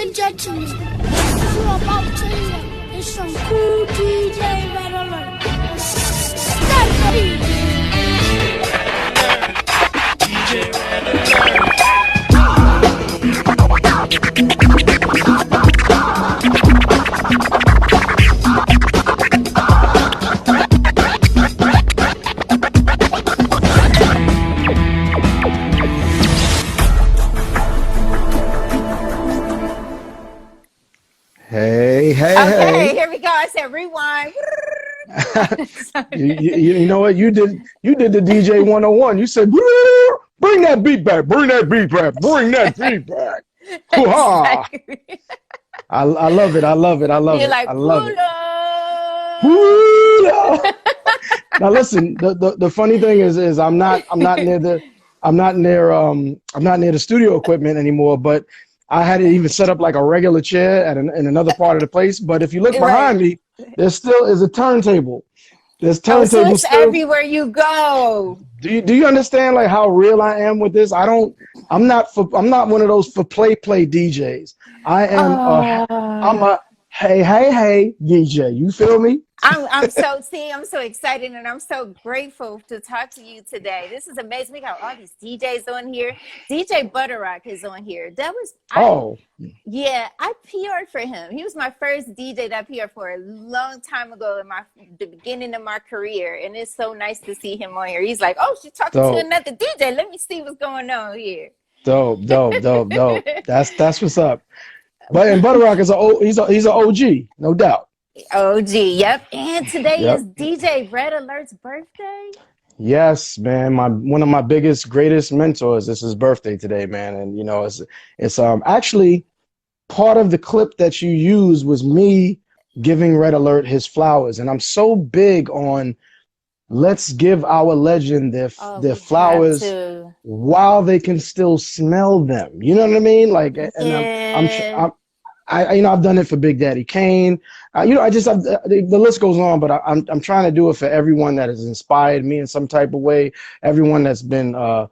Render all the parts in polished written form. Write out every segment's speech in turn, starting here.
and gentlemen, what you're about to hear is some cool DJ Red Alert. Step ready. DJ Red Alert. Hey, Okay, here we go. I said rewind. you know what you did? You did the DJ 101. You said, bring that beat back, bring that beat back, bring that beat back. Exactly. I love it. I love it. I love You're it. like, I love it. Pula. Now listen, the funny thing is I'm not near the studio equipment anymore, but I had it even set up like a regular chair in another part of the place. But if you look behind me, there still is a turntable. There's turntables. So it's still everywhere you go. Do you understand like how real I am with this? I'm not one of those for play DJs. I'm a hey DJ. You feel me? I'm so excited and I'm so grateful to talk to you today. This is amazing. We got all these DJs on here. DJ Butterrock is on here. I PR'd for him. He was my first DJ that I PR'd for a long time ago in the beginning of my career. And it's so nice to see him on here. He's like, oh, she's talking to another DJ. Let me see what's going on here. Dope. That's what's up. And Butterrock is he's an OG, no doubt. OG, yep. And today is DJ Red Alert's birthday. Yes, man. One of my biggest, greatest mentors. It's his birthday today, man. And you know, it's actually part of the clip that you used was me giving Red Alert his flowers, and I'm so big on let's give our legend their flowers while they can still smell them. You know what I mean? Like, and I've done it for Big Daddy Kane. The list goes on, but I'm trying to do it for everyone that has inspired me in some type of way. Everyone that's been a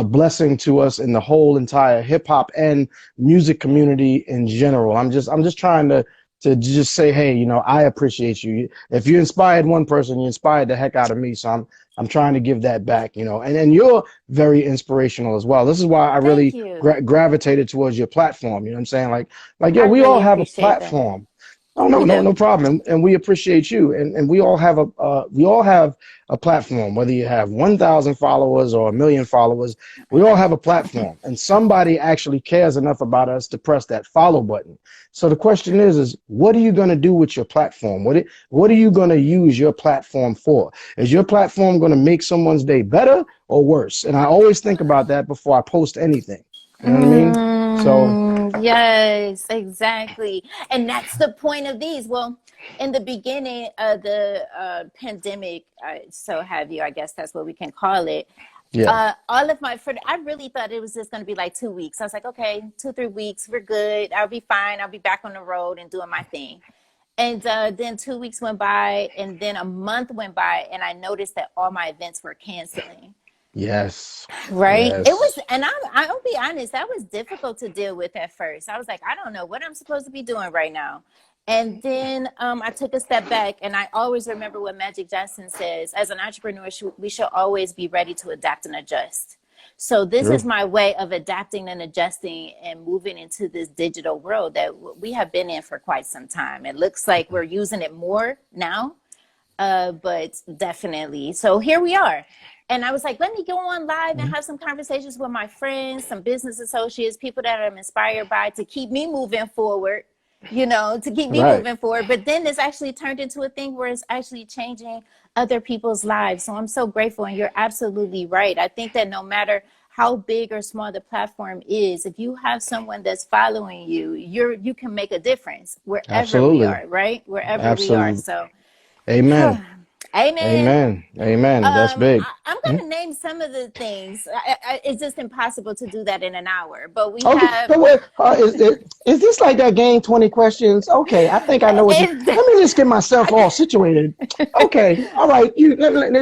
blessing to us in the whole entire hip hop and music community in general. I'm just trying to just say, hey, you know, I appreciate you. If you inspired one person, you inspired the heck out of me. So I'm trying to give that back, you know. And you're very inspirational as well. This is why I really gravitated towards your platform. You know what I'm saying? Like yeah, we all have a platform. Oh no problem. And we appreciate you. And we all have a platform, whether you have 1,000 followers or 1 million followers, we all have a platform, and somebody actually cares enough about us to press that follow button. So the question is what are you going to do with your platform? What are you going to use your platform for? Is your platform going to make someone's day better or worse? And I always think about that before I post anything. You know what I mean? So yes, exactly. And that's the point of these. Well, in the beginning of the pandemic, so have you, I guess that's what we can call it. Yeah. All of my friends, I really thought it was just going to be like 2 weeks. I was like, okay, 2-3 weeks, we're good. I'll be fine. I'll be back on the road and doing my thing. And then 2 weeks went by, and then a month went by, and I noticed that all my events were canceling. Yes. Right. Yes. It was, and I'll be honest, that was difficult to deal with at first. I was like, I don't know what I'm supposed to be doing right now. And then I took a step back, and I always remember what Magic Johnson says: as an entrepreneur, we should always be ready to adapt and adjust. So this is my way of adapting and adjusting and moving into this digital world that we have been in for quite some time. It looks like we're using it more now, but definitely. So here we are. And I was like, let me go on live and have some conversations with my friends, some business associates, people that I'm inspired by to keep me moving forward, you know, to keep me moving forward. But then it's actually turned into a thing where it's actually changing other people's lives. So I'm so grateful. And you're absolutely right. I think that no matter how big or small the platform is, if you have someone that's following you, you can make a difference wherever we are, right? Wherever we are. So amen. Amen. Amen. Amen. That's big. I'm going to name some of the things. It's just impossible to do that in an hour. But we Okay, have. but wait, is this like that game 20 questions? Okay, I think I know what you. Let me just get myself all situated. Okay, all right.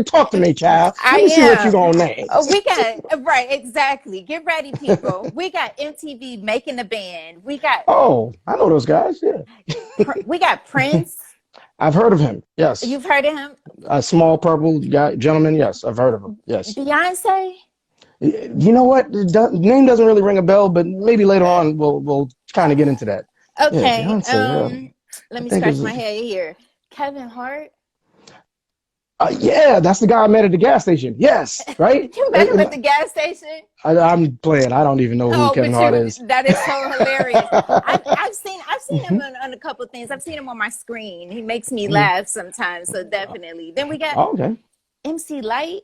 Talk to me, child. I Let me see what you am. gonna name. We got right, exactly. Get ready, people. We got MTV making the band. Oh, I know those guys. Yeah, We got Prince. I've heard of him. Yes, You've heard of him. a small purple guy, gentleman. Yes, I've heard of him. Yes. Beyonce. You know what? The name doesn't really ring a bell, but maybe later on we'll kind of get into that. Yeah, Okay. Beyonce. Yeah, Let I me think scratch is. my head here. Kevin Hart. Yeah, that's the guy I met at the gas station. Yes, right. You met him at the gas station. I'm playing. I don't even know who Oh, Kevin but Hart is. that is so hilarious. I've seen him on a couple of things. I've seen him on my screen. He makes me laugh sometimes. So definitely. Then we got Oh, okay. MC Light.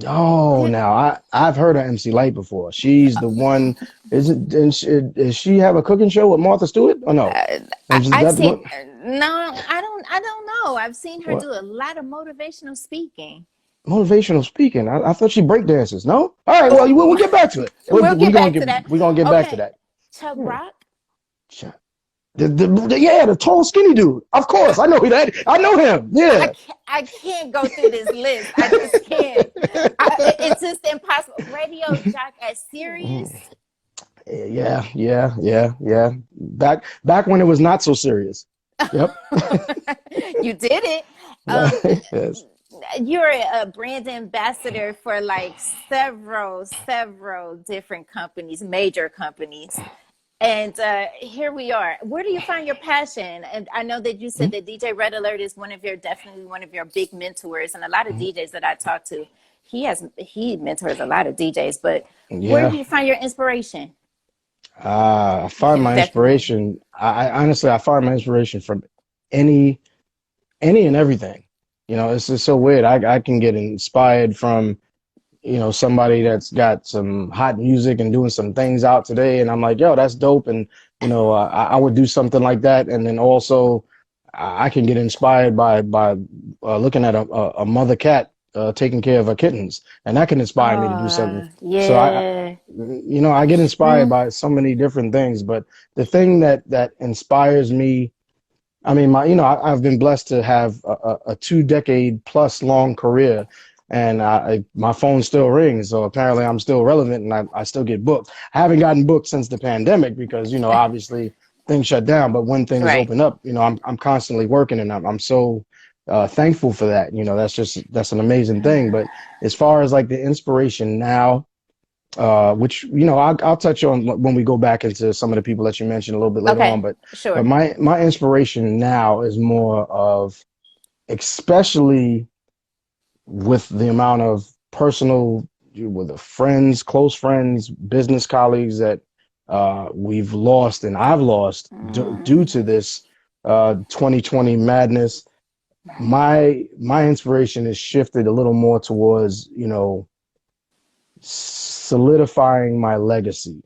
Oh, now I've heard of MC Light before. She's the one. Does she have a cooking show with Martha Stewart? Or no? Is I've that seen what? no, I don't know. I've seen her What? do a lot of motivational speaking. Motivational speaking. I thought she break dances. No. All right. Well, we'll get back to it. We'll get back to that. We're gonna get back to Okay. that. Chuck Yeah. Rock. The tall, skinny dude. Of course, I know who that. I know him. Yeah. I can't go through this list. I just can't. It's just impossible. Radio jock at Sirius. Yeah. Back when it was not so serious. Yep. You did it. Yes. You're a brand ambassador for like several different companies, major companies. And here we are. Where do you find your passion? And I know that you said that DJ Red Alert is definitely one of your big mentors, and a lot of DJs that I talk to, he mentors a lot of DJs. But where do you find your inspiration? I find my inspiration. I honestly, I find my inspiration from any and everything. You know, it's just so weird. I can get inspired from, somebody that's got some hot music and doing some things out today, and I'm like, yo, that's dope, and I would do something like that. And then also, I can get inspired by looking at a mother cat taking care of her kittens, and that can inspire me to do something. Yeah. So I get inspired by so many different things, but the thing that inspires me, I mean, I've been blessed to have a 2-decade plus long career, and my phone still rings. So apparently I'm still relevant, and I still get booked. I haven't gotten booked since the pandemic because, obviously things shut down, but when things open up, I'm constantly working, and I'm so thankful for that. That's an amazing thing. But as far as like the inspiration now, which I'll touch on when we go back into some of the people that you mentioned a little bit later on. But sure. But my inspiration now is more of, especially with the amount of personal, with the friends, close friends, business colleagues that we've lost and I've lost due to this 2020 madness. My inspiration is shifted a little more towards, solidifying my legacy.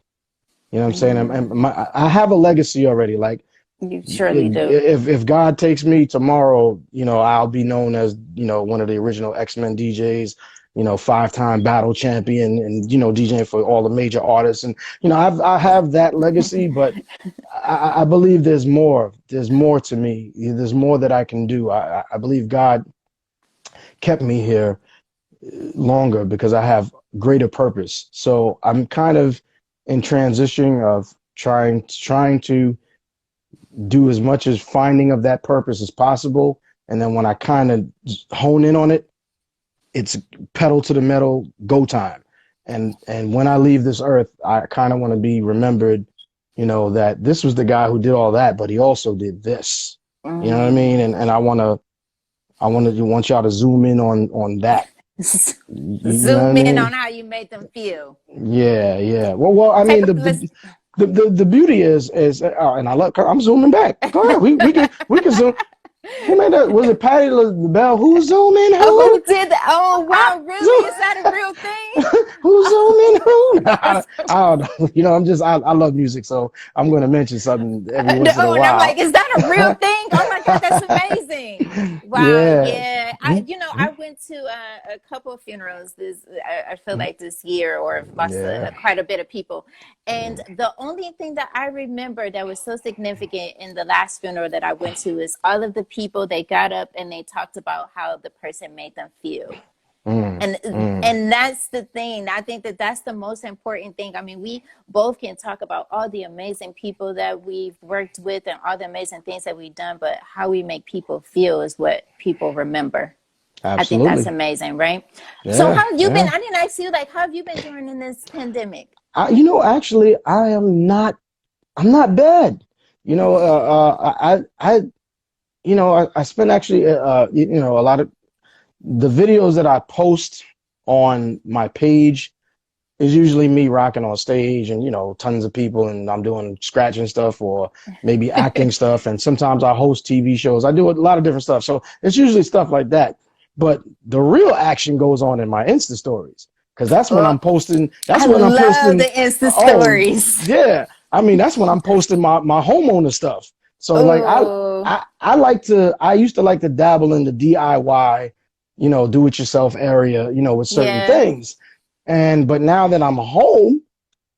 You know what I'm saying? I have a legacy already. Like, you surely do. If God takes me tomorrow, I'll be known as, one of the original X-Men DJs, 5-time battle champion, and, DJing for all the major artists. And, I have that legacy, but I believe there's more. There's more to me. There's more that I can do. I believe God kept me here longer because I have greater purpose. So I'm kind of in transition of trying to do as much as finding of that purpose as possible. And then when I kind of hone in on it, it's pedal to the metal, go time. And when I leave this earth, I kind of want to be remembered, that this was the guy who did all that, but he also did this. You know what I mean? And I want y'all to zoom in on that. Zoom in on how you made them feel. Yeah. Well, I mean, the beauty is, and I'm zooming back. Go ahead. We can zoom. Who made that? Was it Patti LaBelle? Who's zooming Oh, who? who did that? Oh, wow, really? Is that a real thing? Who's zooming who? I don't know. You know, I love music, so I'm going to mention something every once in a No, and I'm like, while. is that a real thing? Oh my God, that's amazing. Wow, Yeah. yeah. I went to a couple of funerals I feel like this year, or I've lost Yeah. quite a bit of people. And the only thing that I remember that was so significant in the last funeral that I went to is all of the people, they got up and they talked about how the person made them feel. And that's the thing. I think that that's the most important thing. I mean, we both can talk about all the amazing people that we've worked with and all the amazing things that we've done, but how we make people feel is what people remember. I think that's Absolutely. amazing, right? So Yeah. how have you been? Yeah. I didn't ask you, like, how have you been doing in this pandemic? You know, actually, I'm not bad. You know, I spend actually, you know, a lot of the videos that I post on my page is usually me rocking on stage and, you know, tons of people and I'm doing scratching stuff or maybe acting stuff. And sometimes I host TV shows. I do a lot of different stuff. So it's usually stuff like that. But the real action goes on in my Insta stories because that's when Oh, I'm posting. That's I when I'm love posting. the Insta Oh, stories. yeah. I mean, that's when I'm posting my homeowner stuff. So like Oh, I used to like to dabble in the DIY, you know, do it yourself area, you know, with certain yeah. things. But now that I'm home,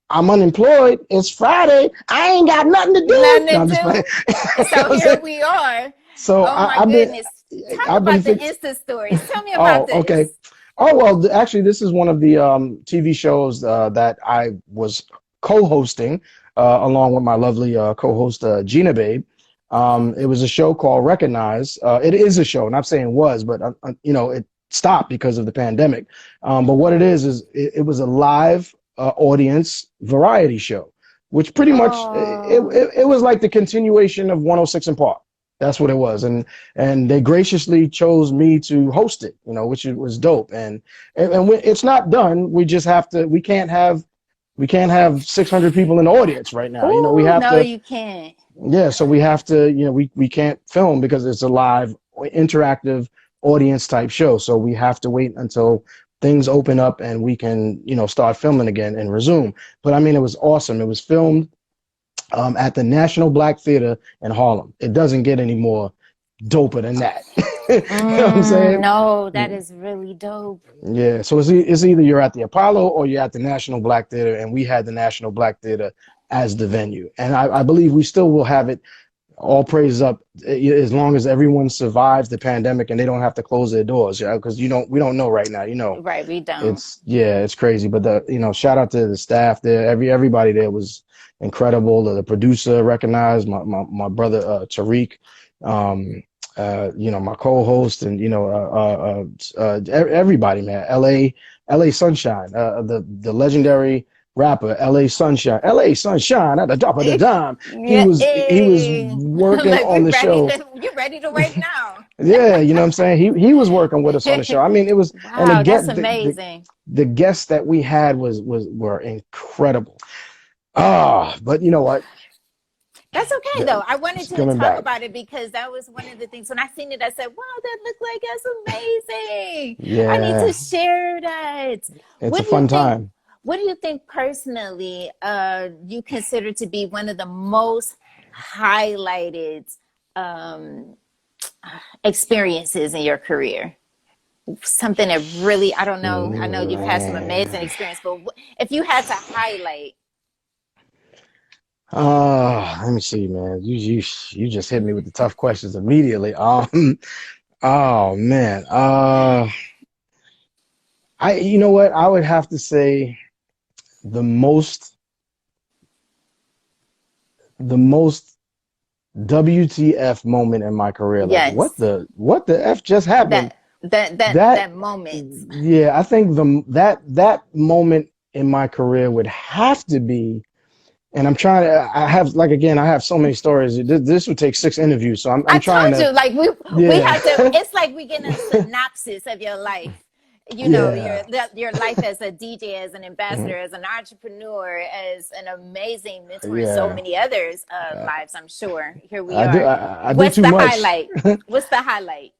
I'm unemployed. It's Friday. I ain't got nothing to do. Nothing No, to I'm just playing. do. You know So what I'm here saying? we are. So Oh my I've been, goodness. Talk I've been about the fix. Insta stories. Tell me about Oh, okay. this. Oh well, actually, this is one of the TV shows that I was co-hosting along with my lovely co-host Gina Babe. It was a show called Recognize. It is a show, not saying was, but you know, it stopped because of the pandemic. But what is it was a live audience variety show, which pretty much Oh, it was like the continuation of 106 in Park. That's what it was, and they graciously chose me to host it, you know, which was dope. It's not done. We just have to. We can't have 600 people in the audience right now. You know, we oh have no, to. you can't. Yeah, so we have to. You know, we can't film because it's a live, interactive audience type show. So we have to wait until things open up and we can, you know, start filming again and resume. But I mean, it was awesome. It was filmed at the National Black Theater in Harlem. It doesn't get any more doper than that. You know what I'm saying? No, that is really dope. Yeah. So it's either you're at the Apollo or you're at the National Black Theater, and we had the National Black Theater as the venue, and I believe we still will have it. All praise up as long as everyone survives the pandemic and they don't have to close their doors. Yeah, because we don't know right now. You know, Right, we don't. it's crazy. But you know, shout out to the staff there. Everybody there was incredible. The producer recognized my brother Tariq, you know, my co-host, and you know, everybody, man. LA Sunshine, the legendary rapper LA Sunshine, LA Sunshine at the top of the dime. Yeah, He was hey. I'm working like, on the show. you ready to wait now? Yeah, you know what I'm saying? He was working with us on the show. I mean, it was, and Wow, that's amazing. the guests that we had were incredible. Ah, but you know what? That's okay though. I wanted It's to coming talk back. about it because that was one of the things when I seen it, I said, wow, that looked like that's amazing. I need to Yeah, share that. it's a What do you fun think? time. What do you think personally you consider to be one of the most highlighted um, experiences in your career? Something that really, I don't know, I know you've had some amazing Man. experience, but if you had to highlight, Let me see, man. You just hit me with the tough questions immediately. Oh man. You know what? I would have to say the most the most WTF moment in my career. Like yes, what the F just happened? that That that moment. yeah, I think that moment in my career would have to be, and I'm trying to, I have, like, again, I have so many stories. This would take 6 interviews, so I'm I trying told to, you, like we yeah. had to. It's like we get a synopsis of your life. you know, Yeah. your life as a DJ, as an Mhm. ambassador, as an entrepreneur, as an amazing mentor in so Yeah. many others Uh, lives. I'm sure. Here we are. I do What's too the much. highlight? What's the highlight?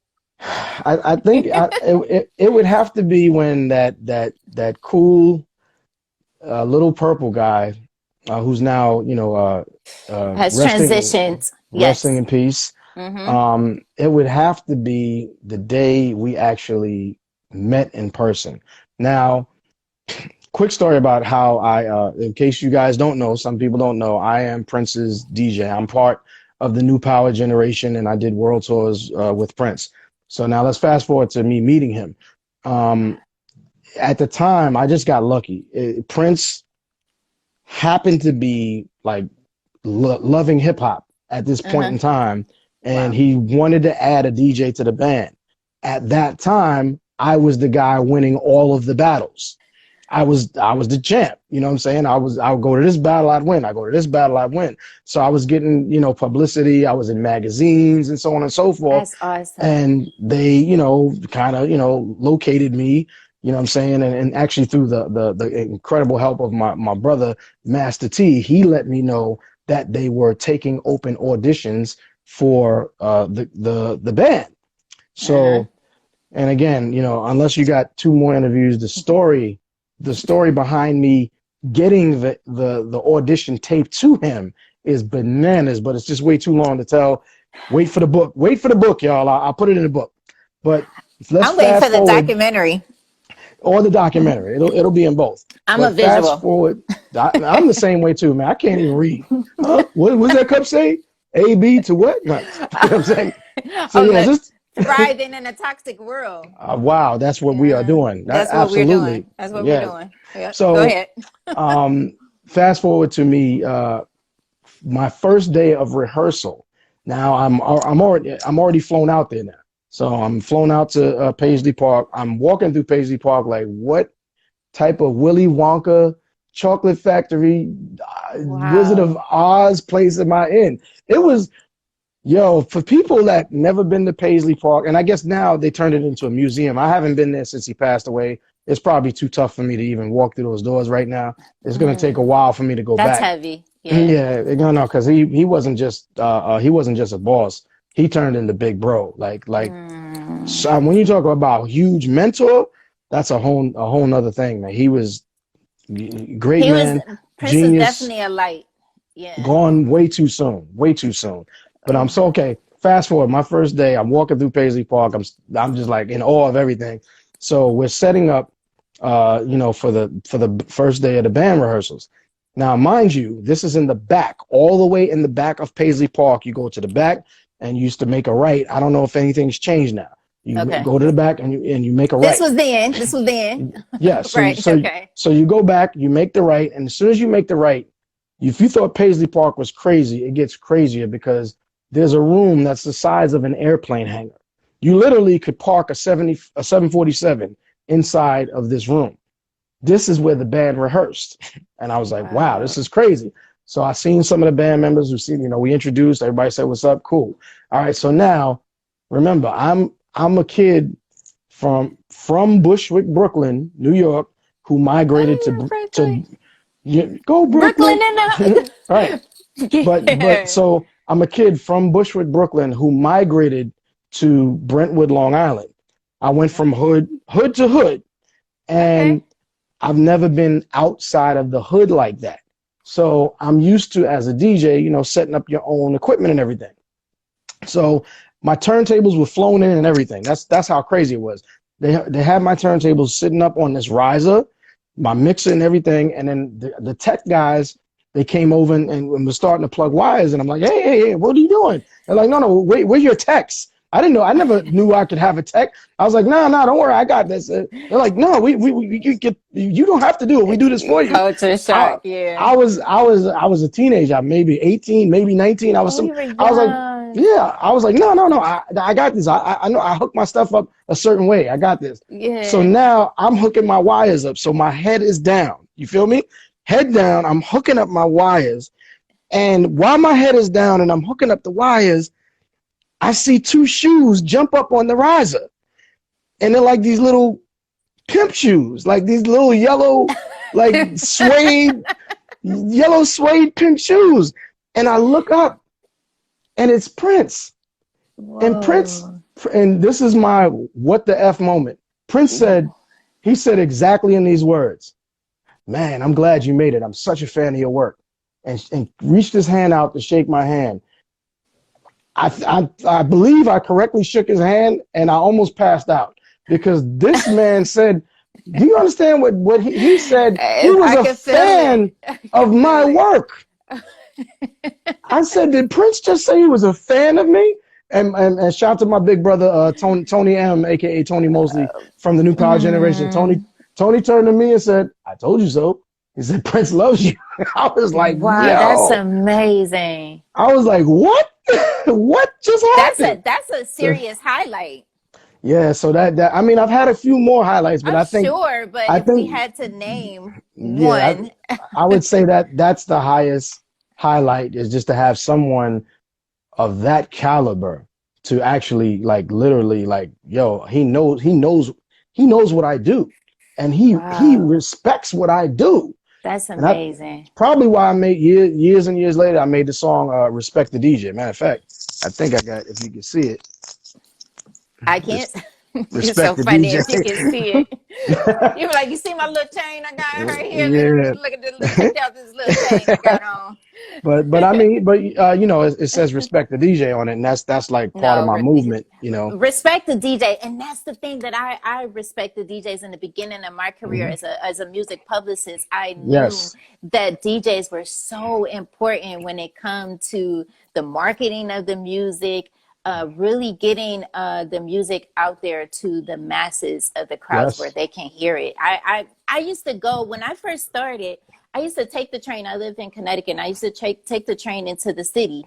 I think it would have to be when that cool little purple guy who's now Has resting transitioned. resting Yes. in peace. Mm-hmm. It would have to be the day we actually met in person. Now, quick story about how in case you guys don't know, some people don't know, I am Prince's DJ. I'm part of the new power generation, and I did world tours with Prince. So now let's fast forward to me meeting him. Um, at the time, I just got lucky. Prince happened to be like loving hip hop at this point Uh-huh. in time, and Wow. he wanted to add a DJ to the band. At that time, I was the guy winning all of the battles. I was the champ. You know what I'm saying? I would go to this battle, I'd win. I go to this battle, I'd win. So I was getting, publicity. I was in magazines and so on and so forth. That's awesome. And they, kind of, located me, you know what I'm saying? And actually through the incredible help of my brother, Master T, he let me know that they were taking open auditions for the band. Uh-huh. So, and again, unless you got two more interviews, the story behind me getting the audition tape to him is bananas, but it's just way too long to tell. Wait for the book. Wait for the book, y'all. I'll put it in the book. But let's I'm waiting for fast the forward, documentary. or the documentary. It'll be in both. I'm a But fast visual. forward, I'm the same way too, man. I can't even read. Huh? What was that cup say? A B to what? No, you know what I'm saying. So Oh, yeah, the just thriving in a toxic world. wow, that's what we are Yeah, doing. That that's what we're doing. absolutely, That's what we're yeah. doing. Yeah, go So ahead. um, fast forward to me, my first day of rehearsal. Now I'm already flown out there now. So I'm flown out to Paisley Park. I'm walking through Paisley Park like, what type of Willy Wonka chocolate factory, Wizard of Wow. Oz place am I in? It was, yo, for people that never been to Paisley Park, and I guess now they turned it into a museum. I haven't been there since he passed away. It's probably too tough for me to even walk through those doors right now. It's gonna take a Mm, while for me to go that's back. heavy. Yeah. Yeah, no, because he wasn't just a boss. He turned into big bro. Like Mm. so when you talk about huge mentor, that's a whole nother thing, man. He was great He was man, Prince was genius, definitely a light. Yeah. gone way too soon, way too soon. But I'm so okay. Fast forward, my first day, I'm walking through Paisley Park. I'm just like in awe of everything. So we're setting up, for the first day of the band rehearsals. Now, mind you, this is in the back, all the way in the back of Paisley Park. You go to the back and you used to make a right. I don't know if anything's changed now. You Okay. go to the back and you make a This right. was then. This was then. Yeah, so Right. so Okay. so you go back, you make the right, and as soon as you make the right, if you thought Paisley Park was crazy, it gets crazier because there's a room that's the size of an airplane hangar. You literally could park a 747 inside of this room. This is where the band rehearsed. And I was like, wow, this Wow. is crazy. So I seen some of the band members who seen, we introduced, everybody said, what's up? Cool. All right. So now remember, I'm a kid from Bushwick, Brooklyn, New York, who migrated Oh, to Brooklyn. yeah, go Brooklyn Brooklyn. in All the right. But yeah. so I'm a kid from Bushwick, Brooklyn, who migrated to Brentwood, Long Island. I went from hood to hood, and Okay. I've never been outside of the hood like that. So I'm used to, as a DJ, setting up your own equipment and everything. So my turntables were flown in and everything. That's how crazy it was. They had my turntables sitting up on this riser, my mixer and everything, and then the tech guys, they came over and was starting to plug wires, and I'm like, hey, what are you doing? They're like, no, wait, where's your techs? I didn't know. I never knew I could have a tech. I was like, no, don't worry, I got this. They're like, no, you don't have to do it. We do this for you. Culture I shock. Yeah. I was a teenager, maybe 18, maybe 19. Oh, you were I was like, young. yeah, I was like, no, I got this. I know I hook my stuff up a certain way. I got this. So Yeah. now I'm hooking my wires up. So my head is down. You feel me? Head down. I'm hooking up my wires. And while my head is down and I'm hooking up the wires, I see two shoes jump up on the riser. And they're like these little pimp shoes, like these little yellow, like yellow suede pimp shoes. And I look up and it's Prince. And Prince, Whoa. and this is my what the F moment. Prince said, he said exactly in these words, "Man, I'm glad you made it. I'm such a fan of your work." And reached his hand out to shake my hand. I believe I correctly shook his hand and I almost passed out because this man said, do you understand what he said? He was a fan of my work. I said, did Prince just say he was a fan of me? And shout out to my big brother, Tony M, aka Tony Mosley from the New Power Generation. Tony turned to me and said, "I told you so." He said, "Prince loves you." I was like, wow, yo. that's amazing. I was like, what? What just happened? That's a serious highlight. Yeah, so that I mean, I've had a few more highlights, but I'm I think sure, but I if think we had to name yeah, one, I would say that's the highest highlight is just to have someone of that caliber to actually like literally like, yo, he knows what I do, and he wow, respects what I do. that's And I amazing. probably why I made years and years later I made the song "Respect the DJ." Matter of fact, I think I got, if you can see it. I can't. You're so Respect the funny DJ. if you can see it. You were like, you see my little chain I got right here? Yeah. Look at this. Check out this little chain I got on. But I mean, you know, it says "Respect the DJ" on it, and that's like part of No, my movement, you know. respect the DJ, and that's the thing that I respect the DJs. In the beginning of my career as a music publicist, I knew Yes. that DJs were so important when it come to the marketing of the music, really getting the music out there to the masses of the crowds where Yes. they can hear it. I used to go when I first started. I used to take the train. I lived in Connecticut. And I used to take the train into the city.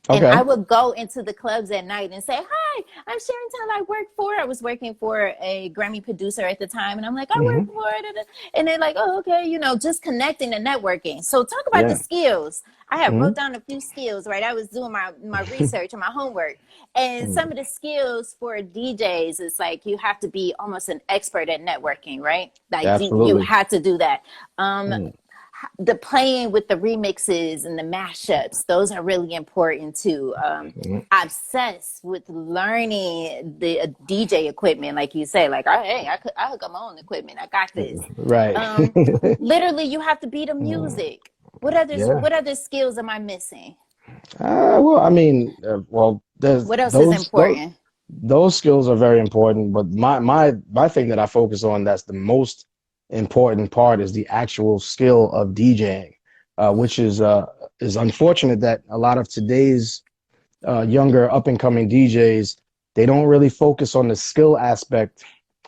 And I Okay. would go into the clubs at night and say, "Hi, I'm Sherontelle. I was working for a Grammy producer at the time." And I'm like, "I Hmm. work for it." And they're like, "Oh, okay." You know, just connecting and networking. So talk about the Yeah. skills. I had Hmm. wrote down a few skills, right? I was doing my research and my homework. And some of the skills for DJs is like, you have to be almost an expert at networking, right? Like you Absolutely. had to do that. Mm. The playing with the remixes and the mashups, those are really important too. Mhm. Obsessed with learning the DJ equipment, like you say, like, hey, I hook up my own equipment. I got this. Right. Literally, you have to be the music. Yeah. What other skills am I missing? Well, I mean, well, there's What else is important? those skills are very important, but my thing that I focus on that's the most important part is the actual skill of DJing, which is unfortunate that a lot of today's younger up and coming DJs, they don't really focus on the skill aspect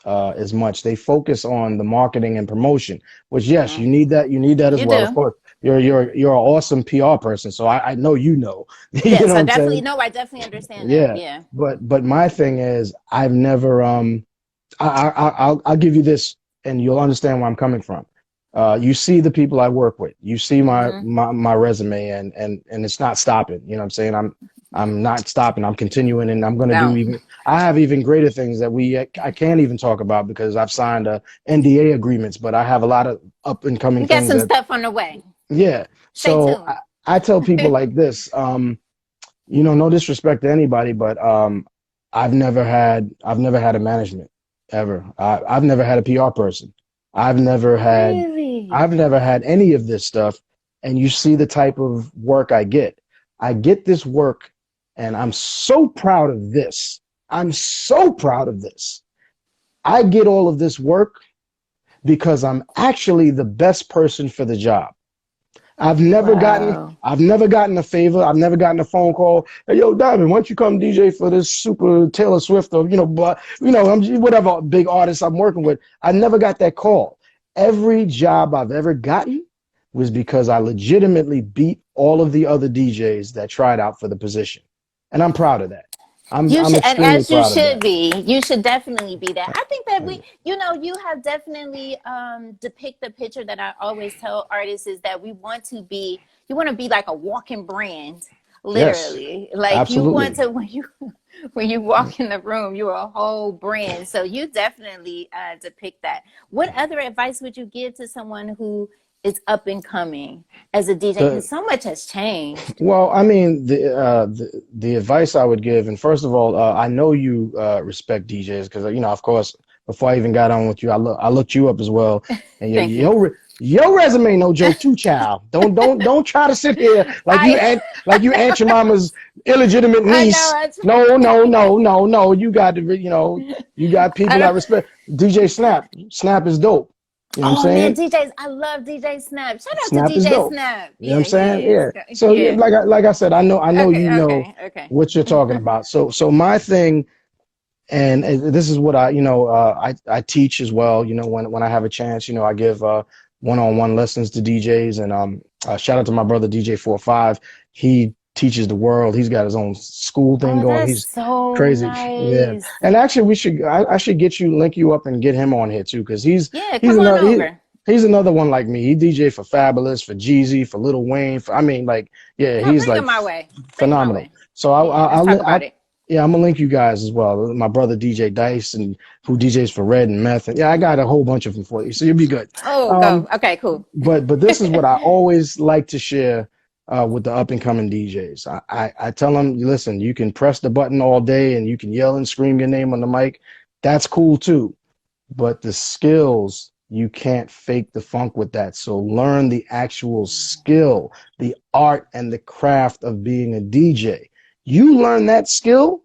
as much. They focus on the marketing and promotion, which yes, you need that. You need that as You well. Of do. course, you're an awesome PR person, so I know you know. You know Yes, what I'm saying? I definitely understand that. Yeah. Yeah. But my thing is I've never I'll give you this and you'll understand where I'm coming from. You see the people I work with. You see my resume and it's not stopping. You know what I'm saying? I'm not stopping. I'm continuing and I'm gonna do No. even I have even greater things that I can't even talk about because I've signed NDA agreements, but I have a lot of up and coming You got things some that stuff on the way. yeah. Stay So tuned. I tell people like this, you know, no disrespect to anybody, but I've never had a management ever. I've never had a PR person. I've never had Really? I've never had any of this stuff. And you see the type of work I get. I get this work and I'm so proud of this. I'm so proud of this. I get all of this work because I'm actually the best person for the job. Wow. I've never gotten a favor. I've never gotten a phone call. Hey, yo, Diamond, why don't you come DJ for this super Taylor Swift or, you know, but, you know, whatever big artist I'm working with. I never got that call. Every job I've ever gotten was because I legitimately beat all of the other DJs that tried out for the position. And I'm proud of that. You I'm should, and extremely as you proud of should that. be, you should definitely be that. I think that you have definitely depict the picture that I always tell artists is that you want to be like a walking brand Yes, Literally. Like you want absolutely. to when you walk in the room, you're a whole brand. So you definitely depict that. What other advice would you give to someone who is up and coming as a DJ? The Because so much has changed. Well, I mean, the advice I would give, and first of all, I know you respect DJs because you know, of course, before I even got on with you, I looked you up as well, and Thank you. your resume no joke too, child. Don't try to sit here I like you Aunt Jemima's illegitimate I know. niece. No. You got to you know you got I people I don't, respect. DJ Snap, Snap is dope. You know what I'm oh man, saying? DJs. I love DJ Snap. Shout out to Snap is DJ dope. Snap. You know what I'm Yeah, saying? he is. Yeah. So yeah, Yeah. like I said, I know Okay, you know okay. what you're talking about. So my thing, and this is what I you know I teach as well. You know when I have a chance, you know I give one-on-one lessons to DJs, and shout out to my brother DJ 45. He teaches the world. He's got his own school thing Oh, going. that's He's so crazy. Yeah. nice. And actually, I should link you up and get him on here too, because Yeah, he's come on another over. he's another one like me. He DJ for Fabulous, for Jeezy, for Lil Wayne. I mean, like, yeah, No, he's bring like him my way. Bring him my phenomenal. way. So Yeah, let's talk about it. yeah, I'm gonna link you guys as well. My brother DJ Dice, and who DJs for Red and Meth. And yeah, I got a whole bunch of them for you, so you'll be good. Oh, go. Um, Okay, cool. but this is what I always like to share with the up and coming DJs. I tell them, listen, you can press the button all day and you can yell and scream your name on the mic. That's cool too. But the skills, you can't fake the funk with that. So learn the actual skill, the art and the craft of being a DJ. You learn that skill.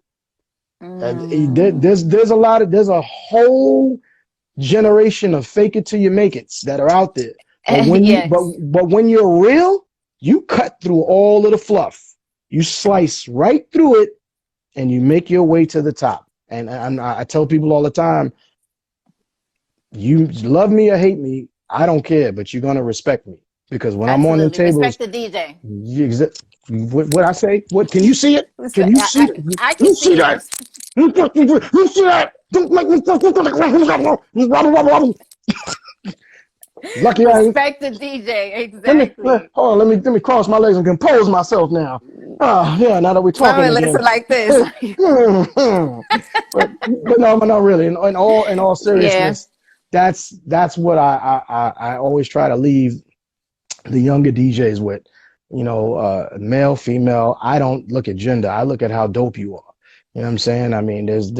Mm. There's a whole generation of fake it till you make it's that are out there. Yes. But when you're real, you cut through all of the fluff. You slice right through it and you make your way to the top. And I tell people all the time, you love me or hate me, I don't care, but you're gonna respect me because when I'm on the Absolutely. tables, Respect the DJ. what I say? What can you see it? Can you see it? I can You see see it. that? You see that? Don't make me lucky I ain't. Respect the DJ. Let Exactly. hold on, let me cross my legs and compose myself now. Oh yeah, now that we're Oh, talking and listen again. like this. But no, really. In all Yeah. seriousness, that's what I always try to leave the younger DJs with. You know, male, female. I don't look at gender. I look at how dope you are. You know what I'm saying? I mean, there's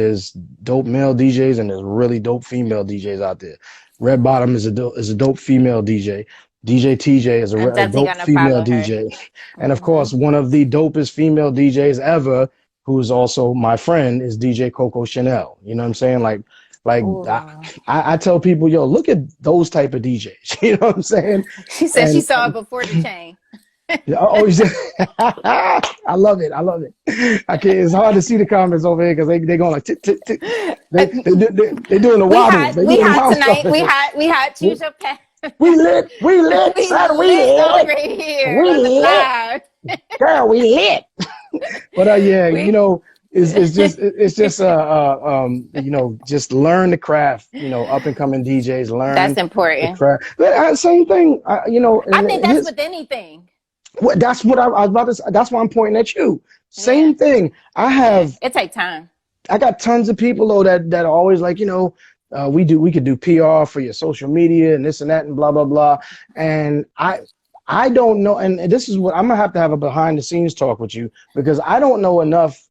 dope male DJs and there's really dope female DJs out there. Red Bottom is a dope female DJ. DJ TJ is I'm a definitely dope gonna female follow her. DJ. And of Hmm. course, one of the dopest female DJs ever, who's also my friend, is DJ Coco Chanel. You know what I'm saying? Like Oh. I tell people, yo, look at those type of DJs. You know what I'm saying? She said she And saw it before the chain. oh, I love it. I love it. I can't, it's hard to see the comments over here because they going like tick, tick, tick. They doing the wobble. They We doing the hot mouse tonight. stuff. We hot. Choose your path. We lit, We son, we lit lit, over here we on the lit, live. girl, we lit. But yeah, you We know, it's just you know, just learn the craft. You know, up and coming DJs That's learn the important. craft. But, same thing, you know, I and think that's with anything. that's what I was about to. That's why I'm pointing at you. Yeah. Same thing. Yeah. It take time. I got tons of people though that are always like, you know, we could do PR for your social media and this and that and blah blah blah. And I don't know, and this is what I'm gonna have a behind the scenes talk with you because I don't know enough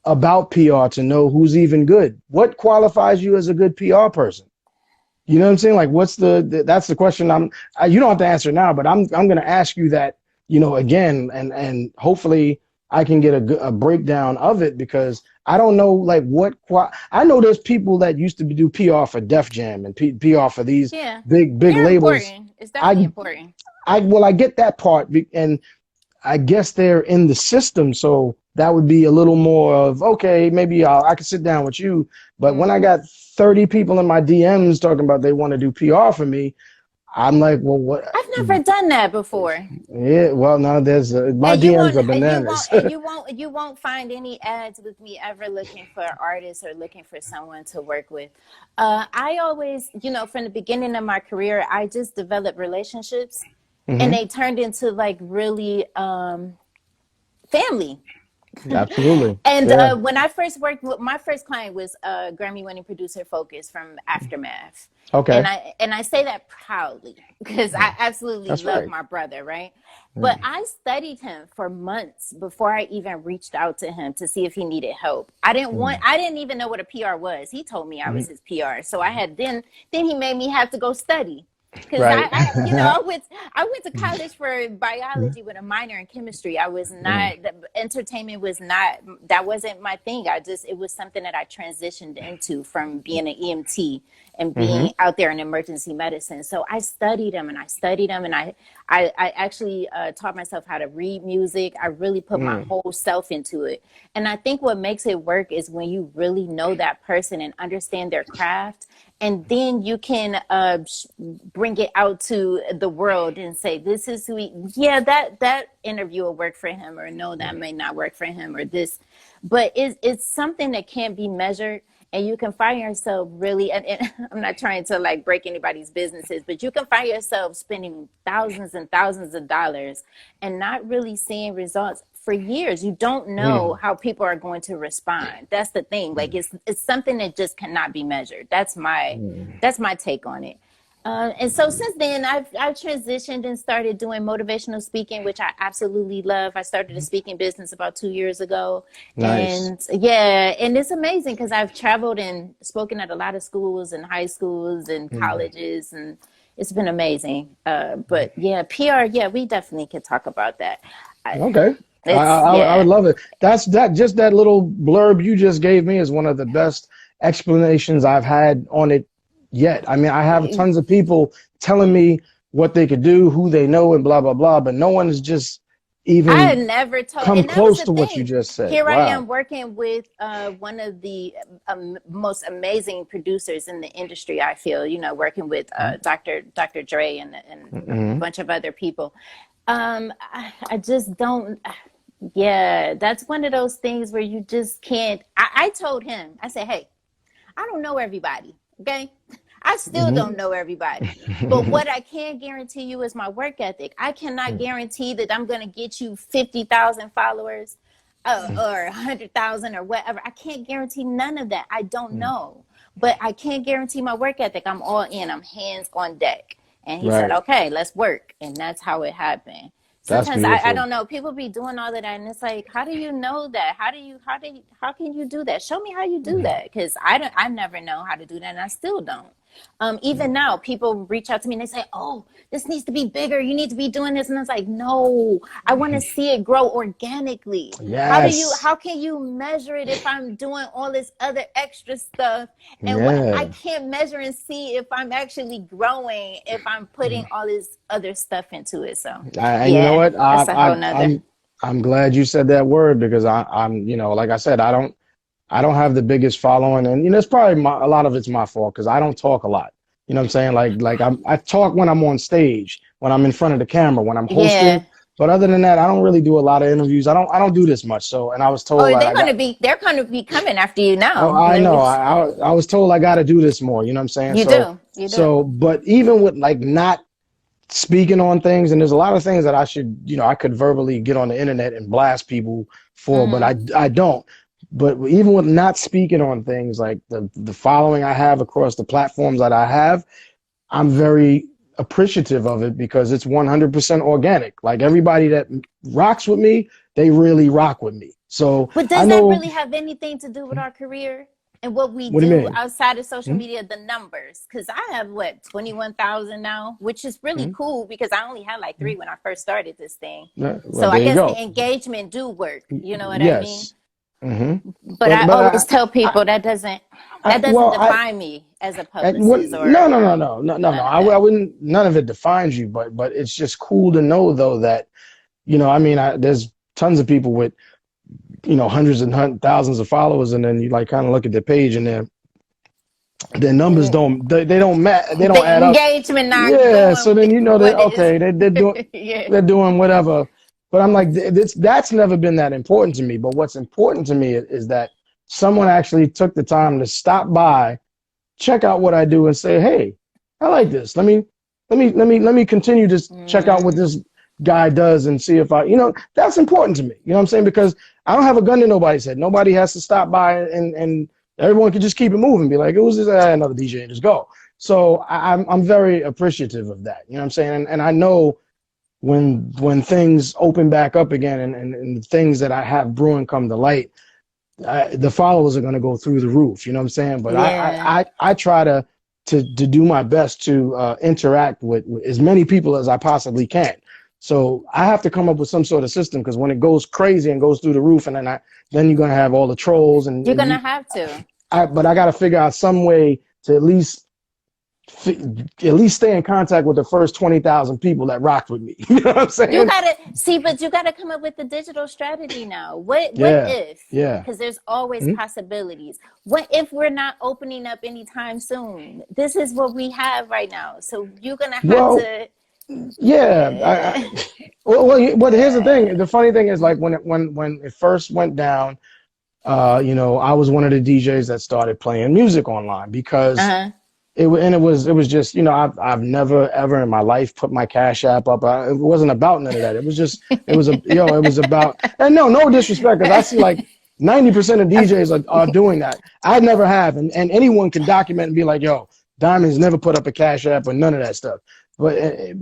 about PR to know who's even good. What qualifies you as a good PR person? You know what I'm saying? Like, what's that's the question. You don't have to answer now, but I'm going to ask you that, you know, again, and hopefully I can get a breakdown of it because I don't know, like, I know there's people that used to do PR for Def Jam and PR for these Yeah. big They're labels. important. It's definitely I, important. I get that part, and I guess they're in the system, so that would be a little more of okay, maybe I could sit down with you. But when I got 30 people in my DMs talking about they want to do PR for me, I'm like, well, what? I've never done that before. Yeah, well, no, there's my And you DMs won't, are and bananas. you won't find any ads with me ever looking for artists or looking for someone to work with. I always, you know, from the beginning of my career, I just developed relationships, and Hmm. they turned into like really family. Absolutely. And Yeah. when I first worked with my first client was Grammy-winning producer Focus from Aftermath. Okay. And I say that proudly because I absolutely That's love right. my brother, right? But Mm. I studied him for months before I even reached out to him to see if he needed help. I didn't even know what a PR was. He told me I was his PR. So I had then he made me have to go study. Because Right. I went to college for biology with a minor in chemistry. I was not entertainment was not that wasn't my thing. It was something that I transitioned into from being an EMT and being out there in emergency medicine. So I studied them and I studied them and I actually taught myself how to read music. I really put my whole self into it. And I think what makes it work is when you really know that person and understand their craft, and then you can bring it out to the world and say, this is who that interview will work for him, or no, that may not work for him, or this. But it's something that can't be measured. And you can find yourself really, and I'm not trying to like break anybody's businesses, but you can find yourself spending thousands and thousands of dollars and not really seeing results for years. You don't know how people are going to respond. That's the thing. Like it's something that just cannot be measured. That's my take on it. And so since then, I've transitioned and started doing motivational speaking, which I absolutely love. I started a speaking business about 2 years ago. Nice. And yeah, and it's amazing because I've traveled and spoken at a lot of schools and high schools and colleges, and it's been amazing. But yeah, PR, yeah, we definitely could talk about that. Okay. I would love it. Just that little blurb you just gave me is one of the best explanations I've had on it yet. I mean, I have tons of people telling me what they could do, who they know, and blah, blah, blah, but no one has just even I had never told, come and that was close the to what thing. you just said. Here Wow. I am working with one of the most amazing producers in the industry. I feel, working with Dr. Dre and a bunch of other people. I just don't. Yeah, that's one of those things where you just can't. I told him, I said, hey, I don't know everybody. Okay. I still don't know everybody. But what I can guarantee you is my work ethic. I cannot guarantee that I'm going to get you 50,000 followers or 100,000 or whatever. I can't guarantee none of that. I don't know. But I can't guarantee my work ethic. I'm all in. I'm hands on deck. And he said, Right. okay, let's work. And that's how it happened. That's Sometimes I beautiful. don't know. People be doing all of that, and it's like, how do you know that? How can you do that? Show me how you do that, because I never know how to do that, and I still don't. Even now, people reach out to me and they say, "Oh, this needs to be bigger. You need to be doing this," and it's like, no, I want to see it grow organically. Yes. How can you measure it if I'm doing all this other extra stuff, and I Yeah. can't measure and see if I'm actually growing if I'm putting all this other stuff into it? So, And you know yeah, what? that's a whole nother. I'm glad you said that word because I'm, like I said, I don't have the biggest following, and it's probably a lot of it's my fault because I don't talk a lot. You know what I'm saying? Like I talk when I'm on stage, when I'm in front of the camera, when I'm Yeah. hosting. But other than that, I don't really do a lot of interviews. I don't do this much. So, and I was told Oh, like they're gonna be coming after you oh, now. I know. I was told I got to do this more. You know what I'm saying? You do. You do. But even with like not speaking on things, and there's a lot of things that I should, I could verbally get on the internet and blast people for, but I don't. But even with not speaking on things, like the following I have across the platforms that I have, I'm very appreciative of it because it's 100% organic. Like everybody that rocks with me, they really rock with me. So But I does that know. really have anything to do with our career and what we What do you do mean? outside of social media, the numbers? Because I have 21,000 now, which is really cool because I only had like 3 when I first started this thing. Well, So I there you guess go. the engagement do work. You know what I mean? Yes. Mm-hmm. But I always tell people I, that doesn't well, define me as a Well, publicist or no. none of that. I wouldn't. None of it defines you, but it's just cool to know though that, I mean, there's tons of people with, hundreds and thousands of followers, and then you like kind of look at their page and their numbers they don't they don't The add up. engagement not Yeah, so doing then that what is. okay, Yeah. they're doing whatever. But I'm like, that's never been that important to me. But what's important to me is that someone actually took the time to stop by, check out what I do, and say, "Hey, I like this. Let me continue to check out what guy does and see if I, that's important to me. You know what I'm saying? Because I don't have a gun to nobody's head. Nobody has to stop by and everyone can just keep it moving. Be like, it was just another DJ and just go. So I'm very appreciative of that. You know what I'm saying? And I know when things open back up again and the things that I have brewing come to light, the followers are going to go through the roof. You know what I'm saying? But Yeah. I try to do my best to interact with as many people as I possibly can. So I have to come up with some sort of system, because when it goes crazy and goes through the roof, and then you're going to have all the trolls You're going to have to. But I got to figure out some way to at least stay in contact with the first 20,000 people that rocked with me. You know what I'm saying? You gotta see, but you gotta come up with the digital strategy now. What if? Yeah. Because there's always possibilities. What if we're not opening up anytime soon? This is what we have right now. So you're gonna have to. Yeah. Well, here's the thing. The funny thing is, like, when it first went down, I was one of the DJs that started playing music online, because. It was just, I've never ever in my life put my Cash App up. It wasn't about none of that. It was just, it was about, and no disrespect, because I see like 90% of DJs are doing that. I never have, and anyone can document and be like, yo, Diamond's never put up a Cash App or none of that stuff. But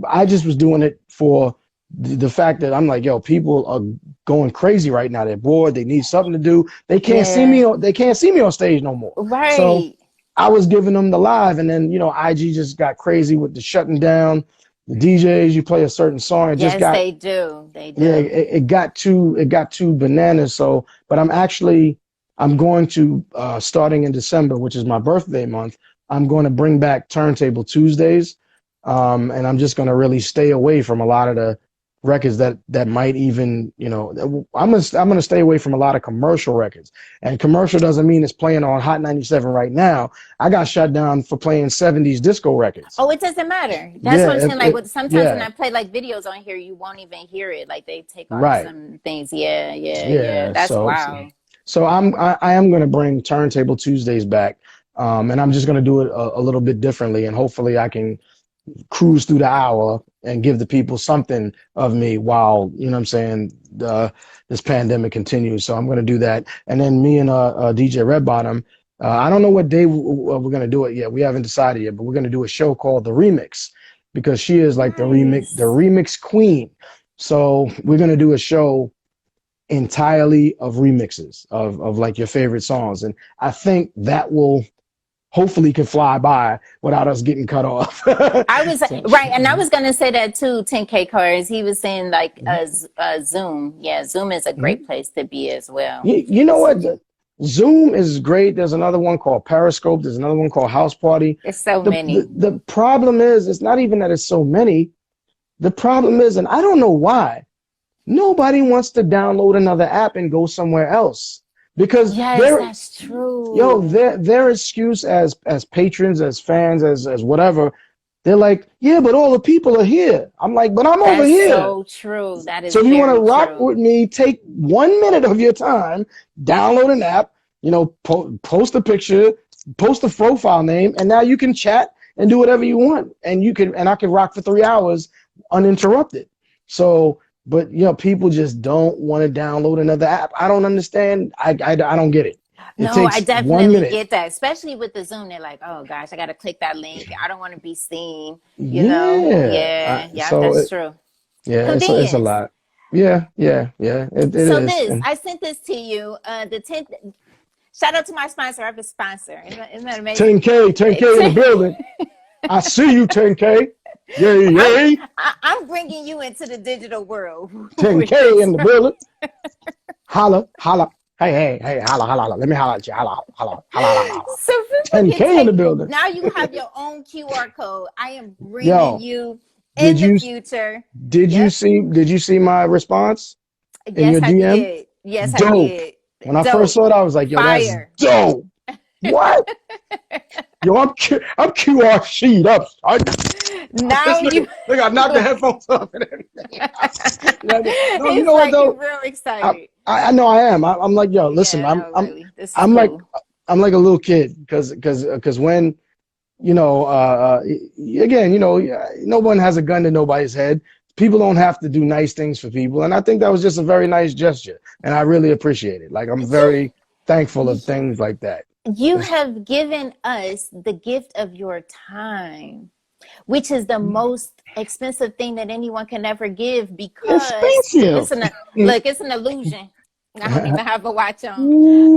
I just was doing it for the fact that I'm like, yo, people are going crazy right now. They're bored. They need something to do. They can't see me. They can't see me on stage no more. Right. So I was giving them the live, and then IG just got crazy with the shutting down the DJs. You play a certain song, they do. Yeah, it got too bananas. So, but I'm going to starting in December, which is my birthday month, I'm going to bring back Turntable Tuesdays, and I'm just going to really stay away from a lot of the records that might even, I'm gonna stay away from a lot of commercial records. And commercial doesn't mean it's playing on Hot 97 right now. I got shut down for playing 70s disco records. Oh, it doesn't matter. That's what I'm saying. Like, sometimes when I play like videos on here, you won't even hear it. Like, they take off some things. Yeah. That's wow. So I am gonna bring Turntable Tuesdays back, and I'm just gonna do it a little bit differently, and hopefully I can cruise through the hour and give the people something of me while, this pandemic continues. So I'm going to do that. And then me and DJ Red Bottom, I don't know what day we're going to do it yet. We haven't decided yet, but we're going to do a show called The Remix, because she is like the remix queen. So we're going to do a show entirely of remixes of like your favorite songs. And I think that will hopefully can fly by without us getting cut off. I was right, and I was gonna say that too. 10K Cars. He was saying like Zoom. Yeah, Zoom is a great place to be as well. You know what? Zoom is great. There's another one called Periscope. There's another one called House Party. It's so many. The problem is, it's not even that it's so many. The problem is, and I don't know why, nobody wants to download another app and go somewhere else. Because that's true. Yo, their excuse as patrons, as fans, as whatever, they're like, yeah, but all the people are here. I'm like, but I'm over here. That's so true. That is. So if you want to rock true. with me, take 1 minute of your time, download an app, post a picture, post a profile name, and now you can chat and do whatever you want, and I can rock for 3 hours uninterrupted. So. But people just don't want to download another app. I don't understand. I don't get it. I definitely get that, especially with the Zoom. They're like, oh gosh, I got to click that link. I don't want to be seen. You know? Yeah, that's true. Yeah, it's a lot. Yeah. It is. I sent this to you. The 10th. Shout out to my sponsor. I have a sponsor. Isn't that amazing? 10K in the building. I see you, 10K. Yay. I'm bringing you into the digital world. 10K in the building. Holla. Hey, holla. Let me holla at you. Holla. So 10K in the building. Now you have your own QR code. I am bringing you in the future. Did you see my response in your DM? Did. Yes, dope. I did. When I first saw it, I was like, yo, Fire. That's dope. What? Yo, I'm QR sheet up. Now you look, I knocked the headphones off and everything. No, you know like what though? You're real excited. I know I am. I'm like, yo, listen, I'm like a little kid because when again, no one has a gun to nobody's head. people don't have to do nice things for people. And I think that was just a very nice gesture. And I really appreciate it. Like, I'm very thankful of things like that. You have given us the gift of your time, which is the most expensive thing that anyone can ever give, because Expensive. it's an illusion. I don't even have a watch on.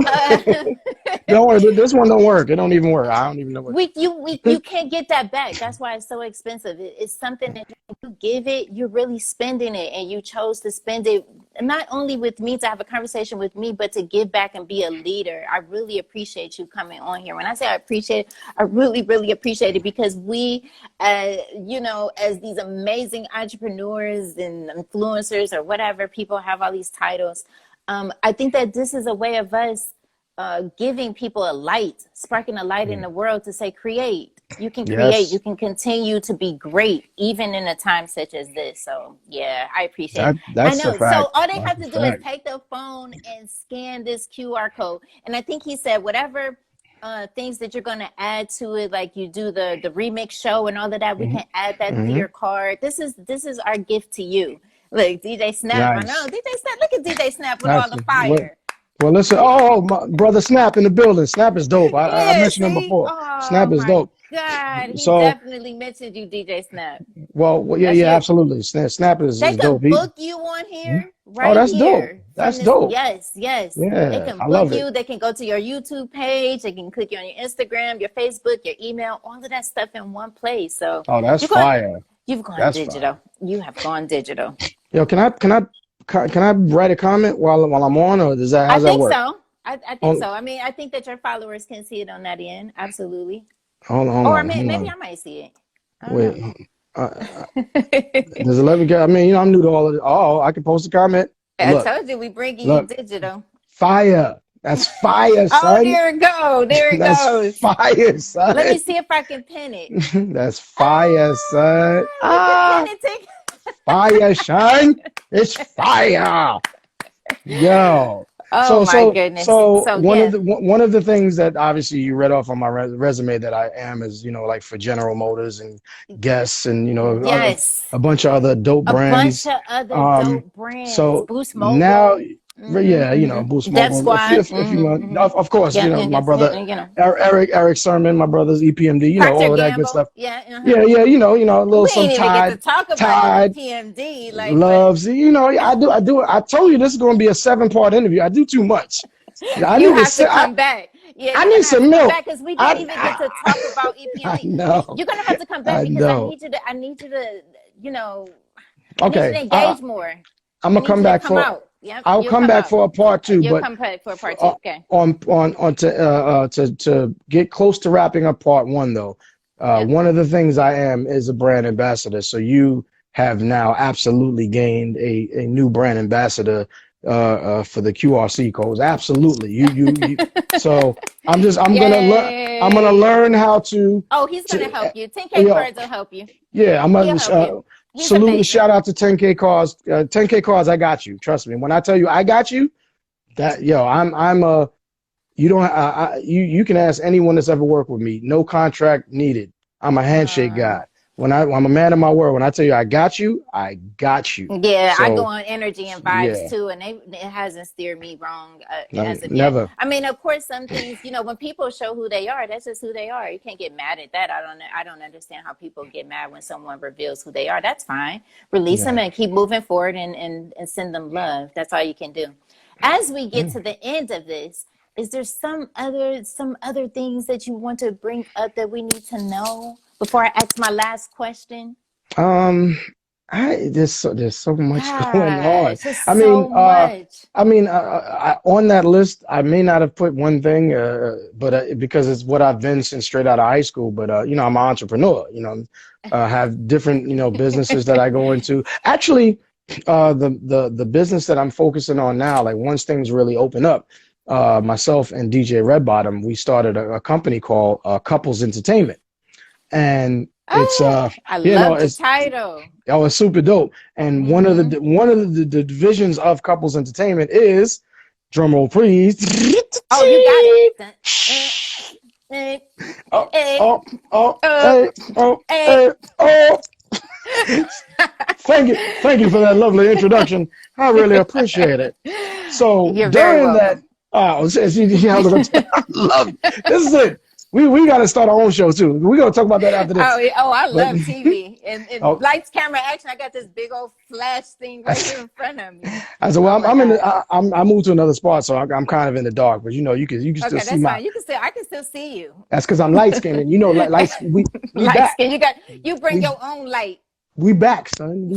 Don't worry, this one don't work. It don't even work. I don't even know what. You can't get that back. That's why it's so expensive. It's something that you give it, you're really spending it, and you chose to spend it not only with me to have a conversation with me, but to give back and be a leader. I really appreciate you coming on here. When I say I appreciate it, I really, really appreciate it, because we, you know, as these amazing entrepreneurs and influencers or whatever, people have all these titles. I think that this is a way of us giving people a light, sparking a light in the world to say, create. You can create. You can continue to be great, even in a time such as this. So, yeah, I appreciate it. That's I know. a fact. So all they have to do is take their phone and scan this QR code. And I think he said whatever things that you're going to add to it, like you do the remix show and all of that, we can add that to your card. This is our gift to you. Look, DJ Snap. Nice. I know. DJ Snap. Look at DJ Snap with all the fire. Well, listen. Oh, my brother Snap in the building. Snap is dope. I mentioned him before. Snap is dope. God, he So, definitely mentioned you, DJ Snap. Well, absolutely. Snap is They dope. can book you on here, right? That's here. dope. That's dope. Yes. Yeah, They can I book love you. it. They can go to your YouTube page. They can click you on your Instagram, your Facebook, your email, all of that stuff in one place. So, that's fire. You've gone digital. You have gone digital. Yo, can I write a comment while I'm on, or does that? How's that work? So. I think so. I mean, I think that your followers can see it on that end. Absolutely. Hold or on. Maybe I might see it. Wait. Does it let me get? I mean, I'm new to all of it. Oh, I can post a comment. I told you we bringing you digital. Fire. That's fire, son. Oh, there it goes. That's fire, son. Let me see if I can pin it. That's fire, son. Fire, son. It's fire. Yo. Oh my goodness. So one of the things that obviously you read off on my resume that I am is, you know, like for General Motors and Guess and, you know, a bunch of other dope brands. Dope brands. So Boost Mobile. now, you know, Boost Mobile. Squad. Of course, you know, my brother Eric Sermon, my brother's EPMD, you know, all of that good stuff. Yeah, you know, a little some Tide. Get to talk about EPMD, like loves, you know, I do. I told you this is going to be a 7-part interview. I do too much. You have to come back. Yeah, I need some milk because we didn't even get to talk about EPMD. No, you're gonna have to come back because I need you to, you know, okay, engage more. I'm gonna come back for. Yep, I'll come back for a part 2, you'll but come back for a part 2. Okay. To get close to wrapping up part 1 though, one of the things I am is a brand ambassador. So you have now absolutely gained a new brand ambassador for the QRC codes. Absolutely. You so I'm gonna learn how to. Oh, he's gonna help you. 10K cards will help you. Yeah, I'm gonna salute and shout out to 10K cards. 10K cards, I got you. Trust me. When I tell you I got you, you can ask anyone that's ever worked with me. No contract needed. I'm a handshake guy. I'm a man of my word. When I tell you I got you, I got you. Yeah, I go on energy and vibes too, and it hasn't steered me wrong as of never. Yet. I mean, of course, some things, you know, when people show who they are, that's just who they are. You can't get mad at that. I don't understand how people get mad when someone reveals who they are. That's fine. Release them and keep moving forward and send them love. That's all you can do. As we get to the end of this, is there some other things that you want to bring up that we need to know before I ask my last question? There's so much going on. I mean, on that list, I may not have put one thing, but because it's what I've been since straight out of high school. But you know, I'm an entrepreneur. You know, have different businesses that I go into. Actually, the business that I'm focusing on now, like once things really open up, myself and DJ Redbottom, we started a company called Couples Entertainment. And it's I love the title. It's super dope. And one of the divisions of Couples Entertainment is, drum roll please. Oh, you got it. Thank you for that lovely introduction. I really appreciate it. So You're very during that, welcome. I love this is it. We got to start our own show too. We're gonna talk about that after this. I But love TV and oh, lights, camera, action. I got this big old flash thing right here in front of me. I said, Oh well, my I'm in God. the, I moved to another spot, so I'm kind of in the dark. But you can still Okay, see that's my. fine. I can still see you. That's because I'm light skinned, and lights. We Light back. skin. You bring We your own light. we back, son.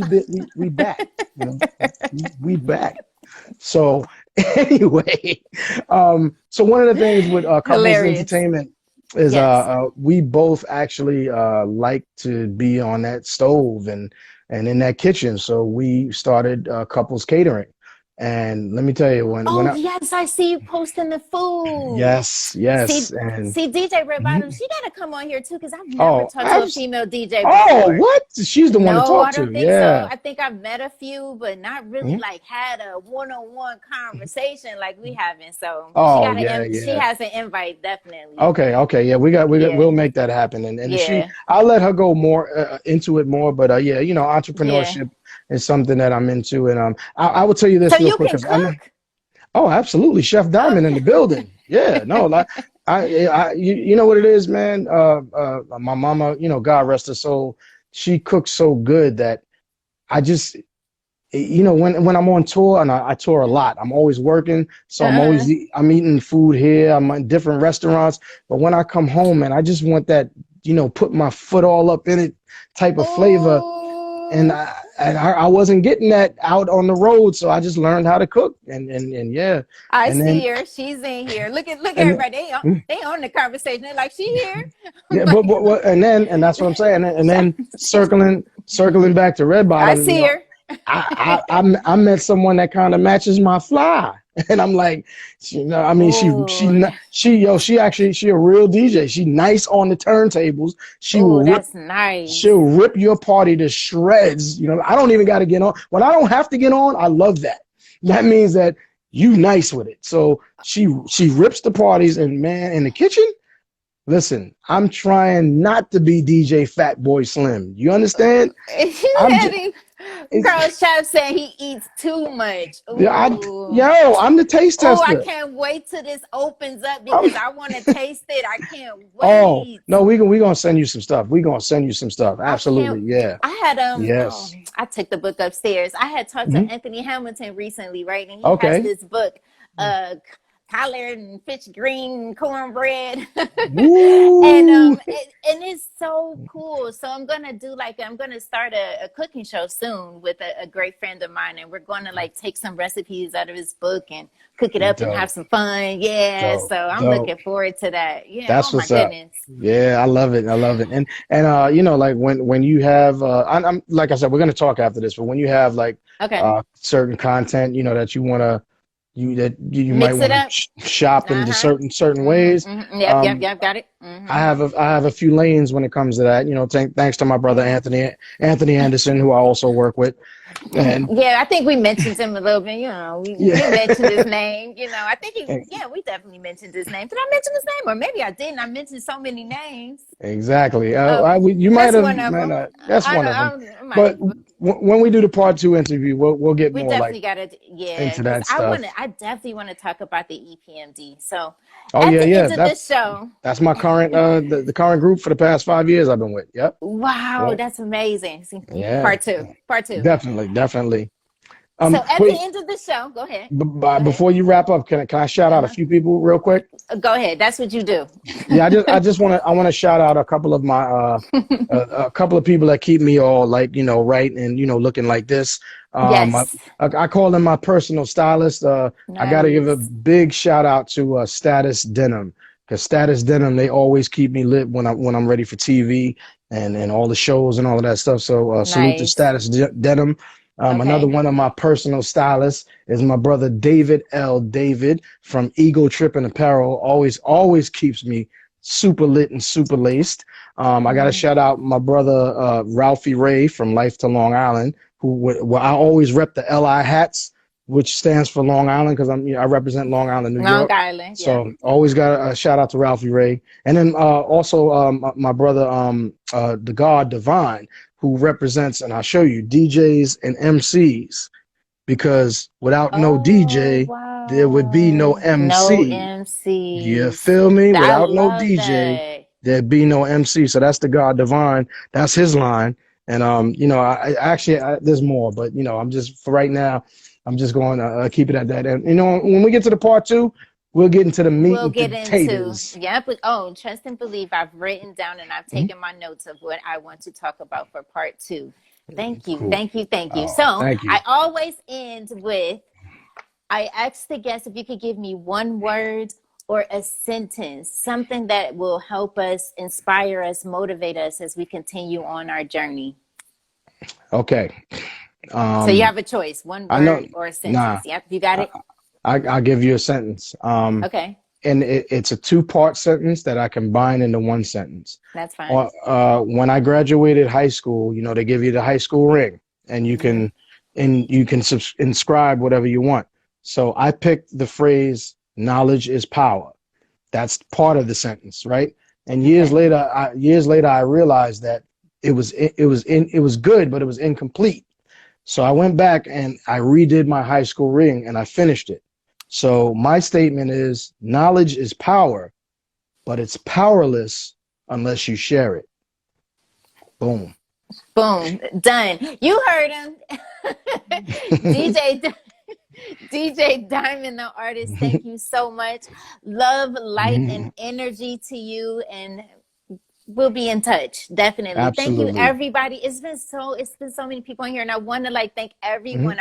We back. You know, we back. So anyway, so one of the things with couples Hilarious. entertainment is Yes. we both actually like to be on that stove and in that kitchen. So we started couples catering, and let me tell you when Oh I yes, I see you posting the food. yes See, and see, DJ Red Bottom, mhm. she gotta come on here too, because I've never Oh, talked to a female DJ oh, before. what? She's the one to No, talk I to. don't think so. Yeah. I think I've met a few, but not really Mhm. like had a one-on-one conversation like we haven't. So Oh, yeah, she yeah. has an invite, definitely. Okay, yeah, Yeah, we'll make that happen, and yeah, I'll let her go more into it more, but yeah, yeah. entrepreneurship is something that I'm into, and I will tell you So this real you quick can because I know, cook? oh, absolutely, Chef Diamond in Okay. the building, yeah, no, like you know what it is, man, my mama, God rest her soul, she cooks so good that I just when I'm on tour and I tour a lot, I'm always working, so Uh-huh. I'm eating food here, I'm in different restaurants, but when I come home and I just want that, put my foot all up in it type of flavor, and Oh, I wasn't getting that out on the road, so I just learned how to cook, and yeah, I and then see her. She's in here. Look at and everybody. They on the conversation. They're like, she here. I'm yeah, like, and that's what I'm saying, and then circling back to Red I Bottom, see her. I met someone that kind of matches my fly, and I'm like, I mean, Oh, she a real DJ. She nice on the turntables. oh, that's nice. She'll rip your party to shreds. I don't even got to get on. When I don't have to get on, I love that. That means that you nice with it. So she rips the parties, and man, in the kitchen. Listen, I'm trying not to be DJ Fat Boy Slim. You understand? You I'm had just. him. Girl, Chef said he eats too much. Ooh. I'm the taste Oh, I tester. can't wait till this opens up I'm, because I want to taste it. I can't oh wait. no, we gonna send you some stuff. We gonna send you some stuff. I can't. Absolutely, yeah, I had yes. I took the book upstairs. I had talked to Mhm. Anthony Hamilton recently, right? And he has Okay. this book, uh collard and fish green cornbread. Woo! And it's so cool. So I'm gonna start a cooking show soon with a great friend of mine, and we're gonna like take some recipes out of his book and cook it up and have Dope, some fun. Yeah. dope, So I'm dope. looking forward to that. Yeah. Oh That's my what's up. goodness. Yeah, I love it. I love it. And like when you have I'm like I said, we're gonna talk after this, but when you have like Okay. certain content, that you wanna you might Mix it want to up. shop into Uh-huh. certain ways. Yep, Um, got it. I have a few lanes when it comes to that. Thanks to my brother Yeah. Anthony Anderson, who I also work with, and Yeah, I think we mentioned him a little bit. We yeah, mentioned his name. I think and- we definitely mentioned his name. Did I mention his name? Or maybe I didn't. I mentioned so many names. exactly. You might That's have, one of them. that's I one know, of them. I might But have. when we do the part 2 interview, we'll get We more like definitely got to, yeah, into because that stuff. I definitely want to talk about the EPMD. So Oh at yeah, the yeah. end of this show, That's my current the current group for the past 5 years I've been with. Yep. wow, Yep. that's amazing. See, Yeah. part two. Definitely. So at the Wait, end of the show, go ahead. before you wrap up, can I shout out a Uh-huh. few people real quick? Go ahead. That's what you do. Yeah, I want to shout out a couple of my a couple of people that keep me all like right and looking like this. Yes. I call them my personal stylist. I got to give a Nice. big shout out to Status Denim, because Status Denim, they always keep me lit when I'm ready for TV and all the shows and all of that stuff. So salute to Nice. Denim. Another Okay. one of my personal stylists is my brother David L. David from Ego Trip and Apparel. Always keeps me super lit and super laced. I got to shout out my brother Ralphie Ray from Life to Long Island, who I always rep the LI hats. which stands for Long Island because I represent Long Island, New Long York. Island. So Yeah. always got a shout out to Ralphie Ray, and then also my brother the God Divine, who represents, and I'll show you, DJs and MCs, because without no Oh, DJ there would be no wow. No MC. You MCs. feel me? I Without no love DJ, that. there'd be no MC. So that's the God Divine. That's his line. And I actually there's more, but I'm just for right now, I'm just going to keep it at that. And when we get to the part 2, we'll get into the meat We'll and get into, potatoes. yeah, but trust and believe. I've written down and I've Mhm. taken my notes of what I want to talk about for part 2. Thank you, Cool. thank you, thank you. Oh, So thank you. I always end with, I ask the guest if you could give me one word or a sentence, something that will help us, inspire us, motivate us as we continue on our journey. Okay. So you have a choice, one I know. word or a Nah. sentence. Yep, you got it? I'll give you a sentence. Okay, And it's a 2-part sentence that I combine into one sentence. that's fine. When I graduated high school, they give you the high school ring, and you can inscribe whatever you want. So I picked the phrase "knowledge is power." That's part of the sentence, right? And years Okay. later, I realized that it was good, but it was incomplete. So I went back and I redid my high school ring and I finished it. So my statement is knowledge is power, but it's powerless unless you share it. Boom. Boom. Done. You heard him. DJ DJ Diamond, the artist, thank you so much. Love, light, and energy to you, and we'll be in touch. Definitely. Thank you, Absolutely. everybody. It's been so many people on here, and I want to thank everyone.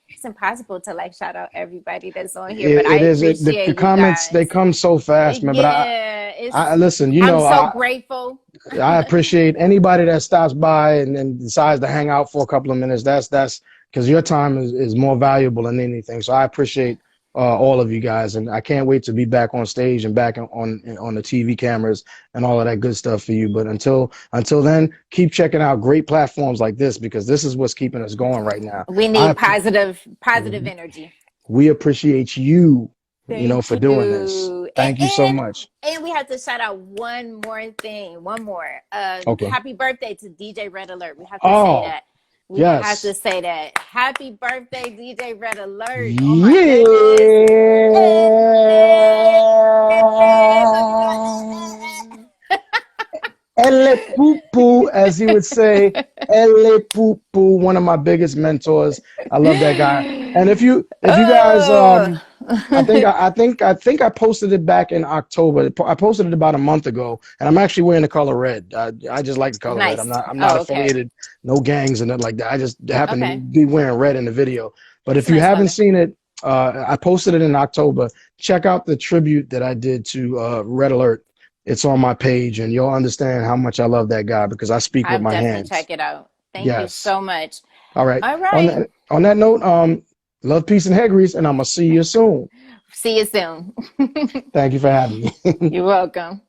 It's impossible to shout out everybody that's on here, but I It is. The appreciate you comments, they guys. come so fast, man. But Yeah, I listen. I'm so grateful. I appreciate anybody that stops by and decides to hang out for a couple of minutes. That's because your time is more valuable than anything. So I appreciate all of you guys, and I can't wait to be back on stage and back on the TV cameras and all of that good stuff for you. But until then, keep checking out great platforms like this, because this is what's keeping us going right now. We need positive energy. We appreciate you, Thank for doing this. you. Thank you so much. And we have to shout out one more thing. One more. Okay. Happy birthday to DJ Red Alert. We have to say that. We have to say that. Happy birthday, DJ Red Alert. Oh my goodness. Elle poo poo, as he would say. Elle poo poo, one of my biggest mentors. I love that guy. And if you guys, I think I posted it back in October. I posted it about a month ago, and I'm actually wearing the color red. I just like the color red. I'm not affiliated, no gangs and nothing like that. I just happen to be wearing red in the video. But if you haven't seen it, I posted it in October. Check out the tribute that I did to Red Alert. It's on my page, and you'll understand how much I love that guy, because I speak with my hands. Check it out. Thank you so much. All right. All right. On that note, love, peace, and hair grease, and I'm going to see you soon. See you soon. Thank you for having me. You're welcome.